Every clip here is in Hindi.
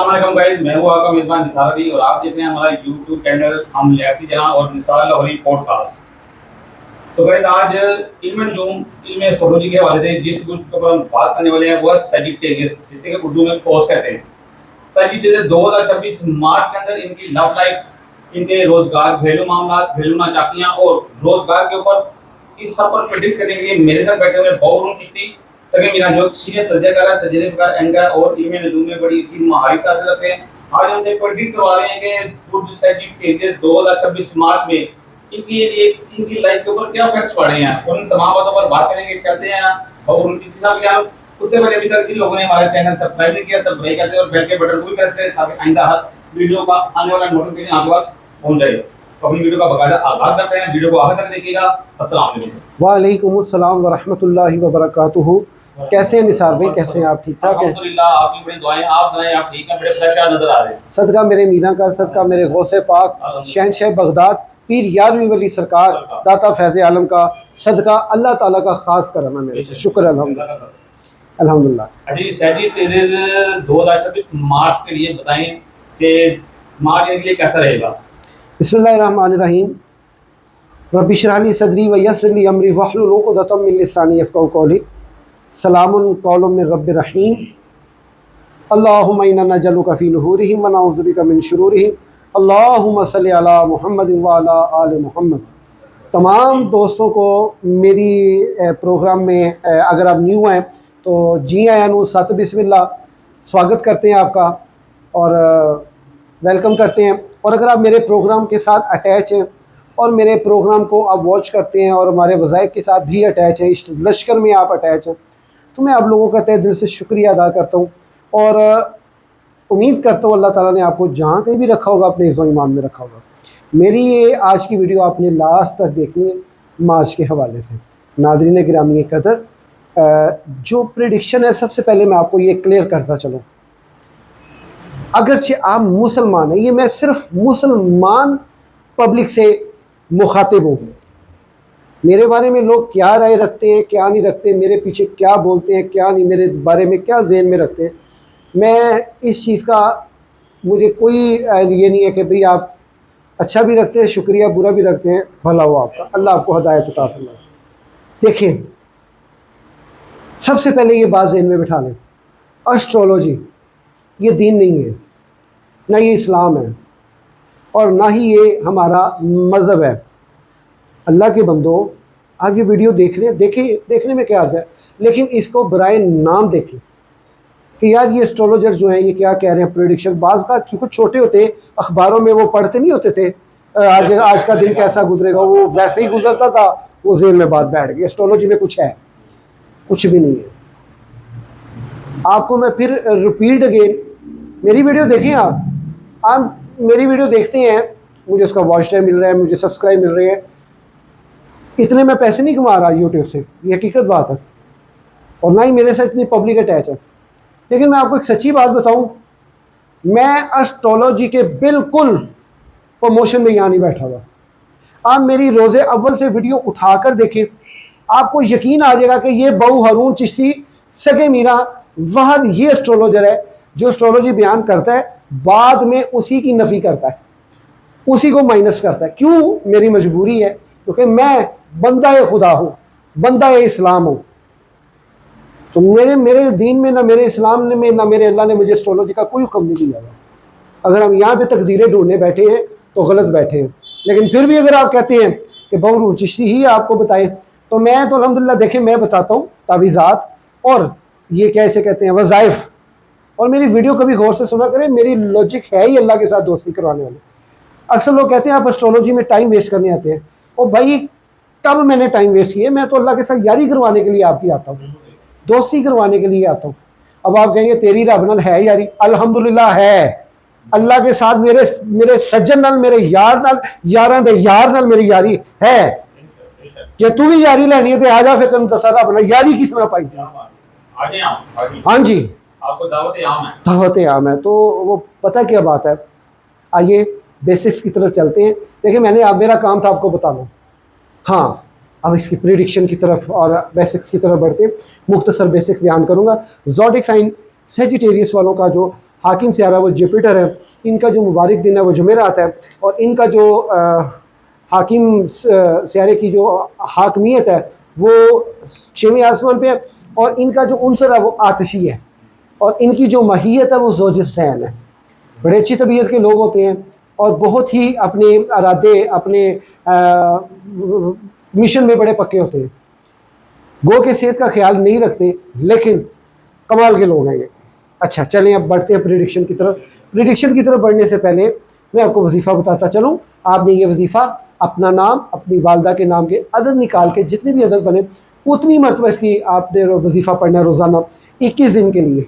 अस्सलाम वालेकुम गाइस, मैं हूं आपका मेज़बान निसार अली और आप देख रहे हैं हमारा यूट्यूब चैनल हम लियाकती जहां और निसार लाहौरी पॉडकास्ट। तो गाइस आज इल्म नजूम इल्म एस्ट्रोलॉजी के हवाले से जिस ग्रुप के ऊपर हम बात करने वाले हैं वो है सजिटेरियस, जिसे कि उर्दू में फोर्स कहते हैं। सजिटेरियस 2026 मार्च के अंदर इनकी लव लाइफ, इनके रोजगार, घरेलू मामला, घरेलू नाचाकियां और रोजगार के ऊपर इस सब पर प्रेडिक्ट करने के लिए मेरे साथ बैठे हुए बहुत किसी सगे मेरा जो सीनियर तजर्बेकार तजर्बेकार एंकर और ईमेल नजूम में बड़ी इतनी महारत हासिल रखते हैं। आज हम प्रेडिक्ट करवा रहे हैं कि गुड सजिटेरियस 2026 मार्च में इनकी लाइफ के ऊपर क्या इफेक्ट्स पड़े हैं। उन तमाम बातों पर बात करेंगे, कहते हैं और उनकी हिसाब क्या उससे पहले अभी तक जिन लोगों ने हमारे चैनल सब्सक्राइब नहीं किया सब्सक्राइब करते और बेल के बटन को भी प्रेस करें ताकि आइंदा हर वीडियो का आने वाला नोटिफिकेशन आपके पास पहुंच जाए। तो अपनी वीडियो का बकायदा आगाज करते हैं, वीडियो को आखिर तक देखिएगा। अस्सलाम वालेकुम। वालेकुम अस्सलाम व रहमतुल्लाहि व बरकातुहू। कैसे हैं निसार भाई, कैसे हैं आप? ठीक ठाक हैं? अल्हम्दुलिल्लाह, आपकी बड़ी दुआएं, आप सुनाएं, आप ठीक हैं? बड़े फ्रेश नजर आ रहे हैं। सदका मेरे मीना का, सदका मेरे गौसे पाक शहनशाह बगदाद पीर यारवीं वली सरकार दाता फैज़ आलम का, सदका अल्लाह ताला का खास करना मेरे शुक्र अल्हम्दुलिल्लाह अल्हम्दुलिल्लाह। अजी सजिटेरियस 2026 मार्च के लिए बताएं कि मार्च के लिए कैसा रहेगा। बिस्मिल्लाहिर्रहमानिर्रहीम। रब्बि इश्रह ली सदरी व यस्सिर ली अमरी वहलुल उक़दतम मिन लिसानी यफ़क़हू क़ौली। सलामुन क़ौलुम मिर रब्बिर रहीम। अल्लाहुम्मा इन्ना नजअलुका फ़ी नुहूरिहिम व नऊज़ु बिका मिन शुरूरिहिम। अल्लाहुम्मा सल्लि अला मुहम्मद व अला आले मुहम्मद। तमाम दोस्तों को मेरी प्रोग्राम में अगर आप न्यू हैं तो जी आयानु सत बिस्मिल्लाह, स्वागत करते हैं आपका और वेलकम करते हैं। और अगर आप मेरे प्रोग्राम के साथ अटैच हैं और मेरे प्रोग्राम को आप वॉच करते हैं और हमारे वज़ाइफ के साथ भी अटैच हैं, इस लश्कर में आप अटैच हैं, तो मैं आप लोगों का तहे दिल से शुक्रिया अदा करता हूँ और उम्मीद करता हूँ अल्लाह ताला ने आपको जहाँ कहीं भी रखा होगा अपने हिफ्ज़ ईमान में रखा होगा। मेरी ये आज की वीडियो आपने लास्ट तक देखनी है मार्च के हवाले से। नाज़रीन गिरामी कदर, जो प्रेडिक्शन है सबसे पहले मैं आपको ये क्लियर करता चलूँ, अगरचे आप मुसलमान हैं, ये मैं सिर्फ मुसलमान पब्लिक से मुखातिब हूँ। मेरे बारे में लोग क्या राय रखते हैं क्या नहीं रखते, मेरे पीछे क्या बोलते हैं क्या नहीं, मेरे बारे में क्या ज़हन में रखते हैं, मैं इस चीज़ का मुझे कोई ये नहीं है कि भाई आप अच्छा भी रखते हैं शुक्रिया, बुरा भी रखते हैं, भला हो आपका, अल्लाह आपको हदायत अता फरमाए। देखिए, सबसे पहले ये बात ज़हन में बिठा लें, एस्ट्रोलॉजी ये दीन नहीं है, ना ये इस्लाम है और ना ही ये हमारा मज़हब है। अल्लाह के बंदो, आप ये वीडियो देख रहे हैं, देखिए देखने में क्या आता है, लेकिन इसको बराए नाम देखें कि यार ये एस्ट्रोलॉजर जो हैं ये क्या कह रहे हैं, प्रेडिक्शन। बाज़ का क्योंकि छोटे होते अखबारों में वो पढ़ते नहीं होते थे आज का दिन कैसा गुजरेगा, वो वैसे ही गुजरता था, वो ज़हन में बात बैठ गई। एस्ट्रोलॉजी में कुछ है? कुछ भी नहीं है। आपको मैं फिर रिपीट अगेन, मेरी वीडियो देखें, आप मेरी वीडियो देखते हैं, मुझे उसका वॉच टाइम मिल रहा है, मुझे सब्सक्राइब मिल रहे हैं, इतने मैं पैसे नहीं कमा रहा यूट्यूब से, ये हकीकत बात है, और ना ही मेरे साथ इतनी पब्लिक अटैच है। लेकिन मैं आपको एक सच्ची बात बताऊं, मैं एस्ट्रोलॉजी के बिल्कुल प्रमोशन में यहाँ नहीं बैठा हुआ। आप मेरी रोज़े अव्वल से वीडियो उठाकर देखें, आपको यकीन आ जाएगा कि ये बहू हारून चिश्ती सगे मीरा वहद ये एस्ट्रोलॉजर है जो एस्ट्रोलॉजी बयान करता है, बाद में उसी की नफ़ी करता है, उसी को माइनस करता है। क्यों? मेरी मजबूरी है, क्योंकि मैं बंदा खुदा हूँ, बंदा इस्लाम हूँ। तो मेरे दीन में, ना मेरे इस्लाम में, ना मेरे अल्लाह ने मुझे एस्ट्रोलॉजी का कोई हुक्म नहीं दिया है। अगर हम यहाँ पे तकदीरें ढूंढने बैठे हैं तो गलत बैठे हैं। लेकिन फिर भी अगर आप कहते हैं कि बहू चिश्ती ही आपको बताएं, तो मैं तो अल्हम्दुलिल्लाह देखें मैं बताता हूँ तावीज़ात और ये कैसे कहते हैं वज़ाइफ। और मेरी वीडियो कभी गौर से सुना करें, मेरी लॉजिक है ही अल्लाह के साथ दोस्ती करवाने वाले। अक्सर लोग कहते हैं आप एस्ट्रोलॉजी में टाइम वेस्ट करने आते हैं, और भाई कब मैंने टाइम वेस्ट किया? मैं तो अल्लाह के साथ यारी करवाने के लिए आपकी आता हूँ, दोस्ती करवाने के लिए आता हूँ। अब आप कहेंगे तेरी रब नाल है यारी, अल्हम्दुलिल्लाह है। अल्लाह के साथ मेरे सज्जन नाल, मेरे यार नाल, यारां दे यार नाल मेरी यारी है। जे तू भी यारी लेनी है तो आ जा, फिर तेन दसा रब नाल यारी किस तरह पाई। हाँ जी, आपको दावत आम है। दावत आम है। तो वो पता क्या बात है, आइए बेसिक्स की तरफ चलते हैं। देखिए, मेरा काम था आपको बताना, हाँ अब इसकी प्रेडिक्शन की तरफ और बेसिक्स की तरफ बढ़ते हैं। मुख्तसर बेसिक बयान करूंगा। ज़ोडिक साइन सेजिटेरियस वालों का जो हाकिम सियारा वो जुपिटर है, इनका जो मुबारक दिन है वो जुमेरात है, और इनका जो हाकिम सियारे की जो हाकमियत है वो 6वें आसमान पे है, और इनका जो उनसर है वो आतिशी है, और इनकी जो माहियत है वो ज़ोजिस्तान है। बड़े अच्छी तबीयत के लोग होते हैं और बहुत ही अपने इरादे, अपने मिशन में बड़े पक्के होते हैं। गो के सेहत का ख्याल नहीं रखते, लेकिन कमाल के लोग हैं ये। अच्छा चलें अब बढ़ते हैं प्रिडिक्शन की तरफ। प्रिडिक्शन की तरफ बढ़ने से पहले मैं आपको वजीफ़ा बताता चलूँ। आपने ये वजीफ़ा अपना नाम, अपनी वालदा के नाम के अदद निकाल के, जितने भी अदद बने उतनी मरतबा इसकी आपने वजीफ़ा पढ़ना है रोज़ाना 21 दिन के लिए।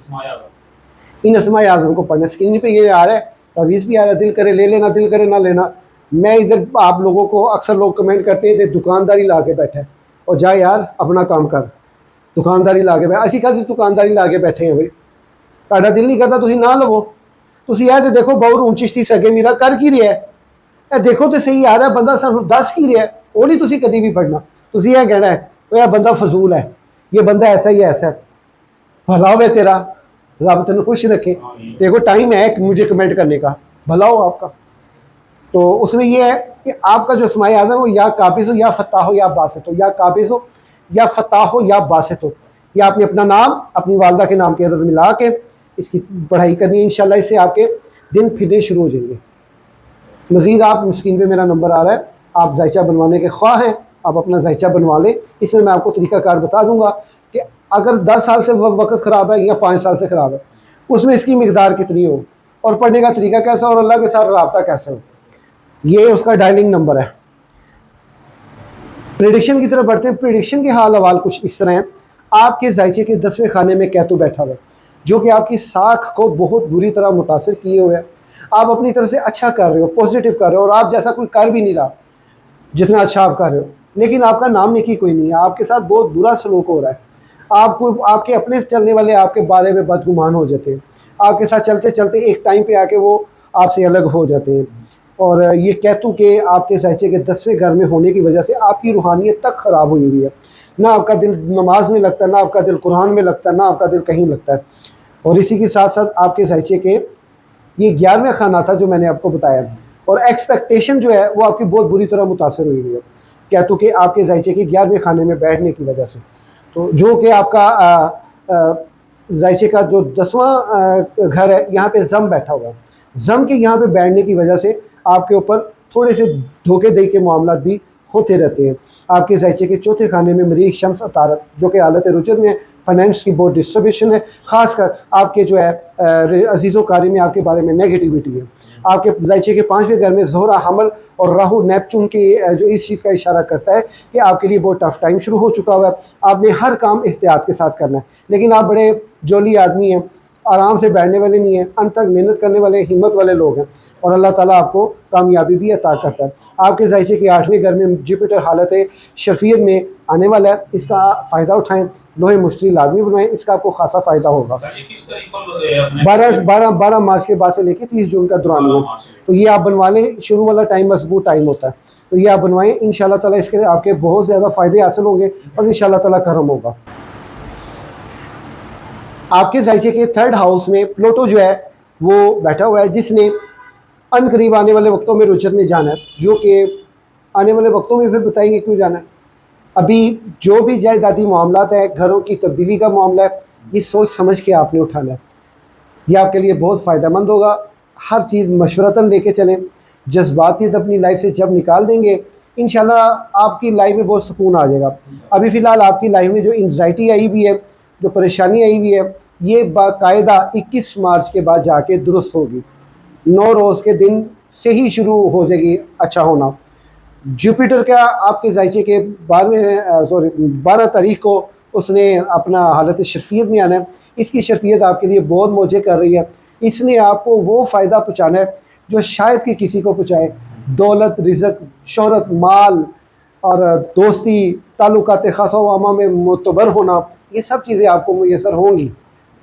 इन अस्माए आज़म को पढ़ना। स्क्रीन पे ये आ रहा है, तवीज़ भी आ रहा है, दिल करे ले लेना, दिल करे ना लेना। मैं इधर आप लोगों को अक्सर लोग कमेंट करते हैं दुकानदारी ला के बैठे हैं, और जा यार अपना काम कर, दुकानदारी ला के बैठे, असी कभी दुकानदारी ला के बैठे हैं भाई। ਤੁਹਾਡਾ दिल नहीं करता तुसी ना लवो, तुसी ऐ ते देखो बहुत ऊंची चिश्ती सगे मेरा कर की रहा है, ए देखो तो सही आ रहा है बंदा सानू दस की रहा है, वो नहीं तुसी कभी भी पढ़ना। तुसी यह कहना है यह बंदा फजूल है, ये बंदा ऐसा ही ऐसा है। भला हो तेरा, रब तेन खुश रखे। देखो टाइम है मुझे कमेंट करने का, भला हो आपका। तो उसमें यह है कि आपका जो अस्माए आज़म हो या काबिज़ हो या फ़त्ताह हो या बासित हो, या काबिज़ हो या फ़त्ताह हो या बासित हो, या आपने अपना नाम अपनी वालदा के नाम की अदद मिला के इसकी पढ़ाई करनी है। इंशाल्लाह इससे आपके दिन फिरने शुरू हो जाएंगे। मज़ीद आप स्क्रीन पे मेरा नंबर आ रहा है, आप जायचा बनवाने के ख्वाह हैं, आप अपना जायचा बनवा लें। इसमें मैं आपको तरीक़ाकार बता दूँगा कि अगर 10 साल से वक्त ख़राब है या 5 साल से ख़राब है, उसमें इसकी मिकदार कितनी हो, और पढ़ने का तरीका कैसा, और अल्लाह के साथ रब्ता कैसे हो। ये उसका डायलिंग नंबर है। प्रेडिक्शन की तरफ बढ़ते हैं। प्रेडिक्शन के हाल हवाल कुछ इस तरह हैं। आपके जायचे के 10वें खाने में कैतु बैठा हुआ है, जो कि आपकी साख को बहुत बुरी तरह मुतासर किए हुए है। आप अपनी तरफ से अच्छा कर रहे हो, पॉजिटिव कर रहे हो, और आप जैसा कोई कर भी नहीं रहा जितना अच्छा आप कर रहे हो, लेकिन आपका नाम नेकी कोई नहीं है, आपके साथ बहुत बुरा सलूक हो रहा है। आपको आपके अपने चलने वाले आपके बारे में बदगुमान हो जाते हैं, आपके साथ चलते चलते एक टाइम पे आके वो आपसे अलग हो जाते हैं। और ये कैतु के आपके जायचे के 10वें घर में होने की वजह से आपकी रूहानियत तक ख़राब हुई हुई है। ना आपका दिल नमाज में लगता है, ना आपका दिल कुरान में लगता है, ना आपका दिल कहीं लगता है। और इसी के साथ साथ आपके जायचे के ये 11वां खाना था जो मैंने आपको बताया, और एक्सपेक्टेशन जो है वो आपकी बहुत बुरी तरह मुतासर हुई हुई है कैतु के आपके जायचे के 11वें खाने में बैठने की वजह से। तो जो कि आपका जायचे का जो 10वां घर है, यहाँ पे जम बैठा हुआ है। जम के यहाँ पे बैठने की वजह से आपके ऊपर थोड़े से धोखे दे के मामलात भी होते रहते हैं। आपके जायचे के 4थे खाने में मरीख शम्स अतारत, जो कि हालत रुजत में फाइनेंस की बहुत डिस्ट्रीब्यूशन है, ख़ासकर आपके जो है अजीज़ो कारी में आपके बारे में नेगेटिविटी है। आपके जायचे के 5वें घर में ज़ोहरा हमल और राहु नेपचून की जो इस चीज़ का इशारा करता है कि आपके लिए बहुत टफ टाइम शुरू हो चुका हुआ है। आपने हर काम एहतियात के साथ करना है, लेकिन आप बड़े जोली आदमी हैं, आराम से बैठने वाले नहीं हैं, अंत तक मेहनत करने वाले हिम्मत वाले लोग हैं, और अल्लाह ताला आपको कामयाबी भी अता करता है। आपके जायचे के 8वें घर में जुपिटर हालत शर्फियत में आने वाला है, इसका फ़ायदा उठाएँ। लोहे मुश्तरी लाजमी बनवाएं, इसका आपको खासा फ़ायदा होगा। 12 मार्च के बाद से लेकर 30 जून का दौरान है, तो ये आप बनवा लें। शुरू वाला टाइम मजबूत टाइम होता है, तो ये आप बनवाएं। इंशाल्लाह ताला इसके आपके बहुत ज़्यादा फ़ायदे हासिल होंगे, और इंशाल्लाह ताला करम होगा। आपके जायचे के 3rd हाउस में प्लूटो जो है वो बैठा हुआ है, जिसने अन करीब आने वाले वक्तों में रुचत में जाना है, जो कि आने वाले वक्तों में फिर बताएंगे क्यों जाना है। अभी जो भी जायदादी मामलात है, घरों की तब्दीली का मामला है, ये सोच समझ के आपने उठाना है। ये आपके लिए बहुत फ़ायदेमंद होगा। हर चीज़ मशवरतन लेके चलें। जज्बातियत अपनी लाइफ से जब निकाल देंगे, इंशाल्लाह आपकी लाइफ में बहुत सुकून आ जाएगा। अभी फ़िलहाल आपकी लाइफ में जो एंग्जाइटी आई हुई है, जो परेशानी आई हुई है, ये बाकायदा 21 मार्च के बाद जाके दुरुस्त होगी। 9 रोज़ के दिन से ही शुरू हो जाएगी अच्छा होना। जुपिटर का आपके जायचे के 12 तारीख को उसने अपना हालत शर्फियत में आना है। इसकी शर्फियत आपके लिए बहुत मौजे कर रही है। इसने आपको वो फ़ायदा पहुँचाना है जो शायद कि किसी को पहुँचाए। दौलत, रिज़्क़, शोहरत, माल और दोस्ती, ताल्लुकात ख़ासा वामा में मुतबर होना, ये सब चीज़ें आपको मुयसर होंगी।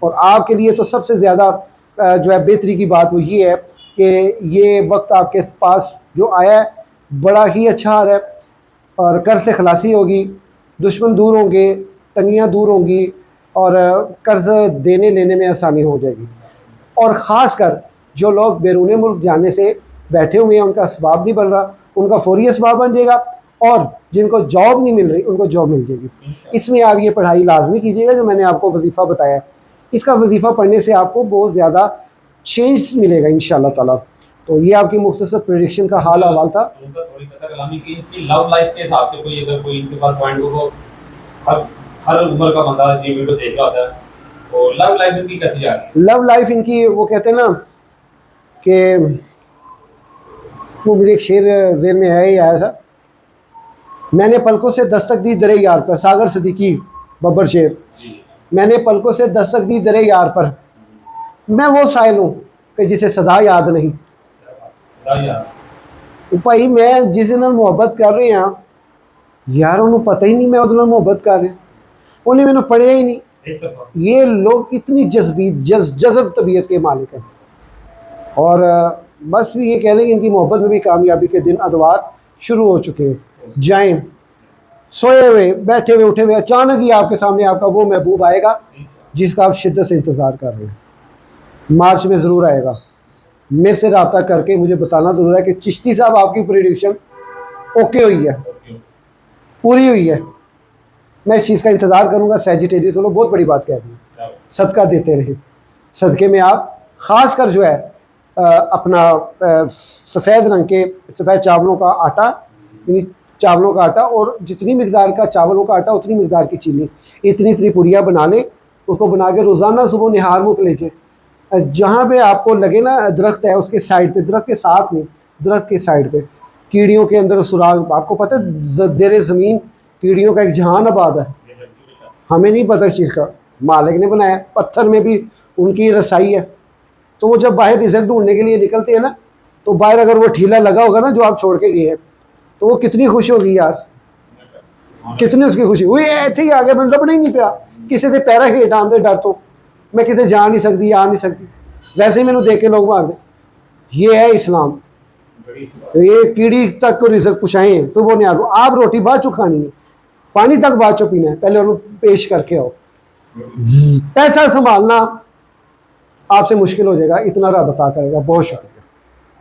और आपके लिए तो सबसे ज़्यादा जो है बेहतरी की बात वो ये है कि ये वक्त आपके पास जो आया है बड़ा ही अच्छा आ रहा है, और कर्ज से खलासी होगी, दुश्मन दूर होंगे, तंगियाँ दूर होंगी, और कर्ज देने लेने में आसानी हो जाएगी। और ख़ास कर जो लोग बैरून मुल्क जाने से बैठे हुए हैं, उनका असबाब नहीं बन रहा, उनका फौरी असबाब बन जाएगा, और जिनको जॉब नहीं मिल रही उनको जॉब मिल जाएगी। इसमें आप ये पढ़ाई लाजमी कीजिएगा जो मैंने आपको वजीफ़ा बताया। इसका वजीफ़ा पढ़ने से आपको बहुत ज़्यादा चेंज मिलेगा इंशाअल्लाह ताला। तो ये आपकी मुख्तसर प्रेडिक्शन का हाल अहवाल था। थोड़ी कलामी की लव लाइफ के हिसाब से कोई अगर कोई इनके पास पॉइंट हो, हर उम्र का बंदा ये वीडियो देख रहा होता है, तो लव लाइफ इनकी कैसी जा रही है? लव लाइफ इनकी, वो कहते हैं ना कि वो मुझे एक शेर ज़हन में है ही आया था, मैंने पलकों से दस्तक दी दरे यार पर, सागर सदीकी बब्बर शेर। मैंने पलकों से दस्तक दी दरे यार पर, मैं वो साइल हूँ कि जिसे सदा याद नहीं। भाई मैं जिस दिन मुहब्बत कर रहे हैं यार, उन्होंने पता ही नहीं मैं उन्होंने मुहब्बत कर रहे, उन्हें मैंने पढ़िया ही नहीं। ये लोग इतनी जज़ब तबीयत के मालिक हैं, और बस ये कह लें कि इनकी मोहब्बत में भी कामयाबी के दिन अदवार शुरू हो चुके हैं। जाएं सोए हुए, बैठे हुए, उठे हुए, अचानक ही आपके सामने आपका वो महबूब आएगा जिसका आप शिद्दत से इंतज़ार कर रहे हैं। मार्च में ज़रूर आएगा। मेरे से रब्ता करके मुझे बताना ज़रूर है कि चिश्ती साहब आपकी प्रेडिक्शन ओके हुई है, पूरी हुई है। मैं इस चीज़ का इंतज़ार करूँगा। सैजिटेरियस वालों बहुत बड़ी बात कह दी, सदका देते रहे। सदक़े में आप ख़ास कर जो है अपना सफ़ेद रंग के सफ़ेद चावलों का आटा, चावलों का आटा, और जितनी मिकदार का चावलों का आटा उतनी मिकदार की चीनी, इतनी पुड़ियाँ बना लें। उसको बना के रोज़ाना सुबह निहार मुख लीजिए। जहाँ पे आपको लगे ना दरख्त है उसके साइड पे, दरख्त के साथ में, दरख्त के साइड पे कीड़ियों के अंदर सुराग, आपको पता है ज़ेरे ज़मीन कीड़ियों का एक जहान आबाद है। हमें नहीं पता इस चीज़ का, मालिक ने बनाया। पत्थर में भी उनकी रसाई है। तो वो जब बाहर रिजल्ट ढूंढने के लिए निकलते हैं ना, तो बाहर अगर वो ठीला लगा होगा ना जो आप छोड़ के गए हैं, तो वो कितनी खुश होगी यार, कितनी उसकी खुशी हुई। ऐसे ही आगे मैं लपड़ा ही नहीं पाया, किसी से पैरा हेठ आंदे डर तो मैं किसी जा नहीं सकती, आ नहीं सकती, वैसे ही मैंने देख के लोग मार दे। ये है इस्लाम। ये कीड़ी तक को रिजल्ट पुछाएँ तो वो नहीं आ, आप रोटी बाद चो खानी है, पानी तक बाद चो पीना है, पहले उन्हें पेश करके आओ। पैसा संभालना आपसे मुश्किल हो जाएगा, इतना रब अता करेगा। बहुत शुक्रिया।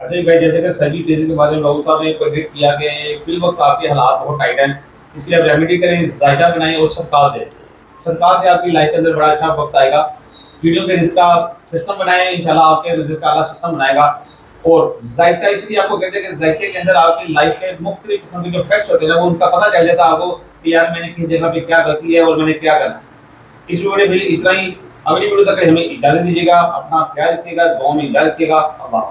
अरे भाई, जैसे कि सभी चीज़ों के बारे में राहुल साहब ने प्रेडिक्ट किया कि फिल वक्त आपके हालात बहुत टाइट हैं, इसलिए आप रेमेडी करें, जायजा बनाएं और सरकार दें। सरकार से आपकी लाइफ के अंदर बड़ा अच्छा वक्त आएगा। वीडियो के रिस्क का सिस्टम बनाएं, इंशाल्लाह आपके रिस्क का अल्लाह सिस्टम बनाएगा। और जायका इसलिए आपको कहते हैं कि जायके के अंदर आपकी लाइफ के मुख्तलिफ किस्म के जो फैक्ट्स होते हैं वो उनका पता चल जाता है आपको कि यार मैंने किस जगह पे क्या गलती है और मैंने क्या करना है। इस वीडियो में इतना ही। अगली वीडियो तक हमें इजाज़त दीजिएगा, अपना ख्याल रखिएगा, दुआ में याद रखिएगा। अल्लाह।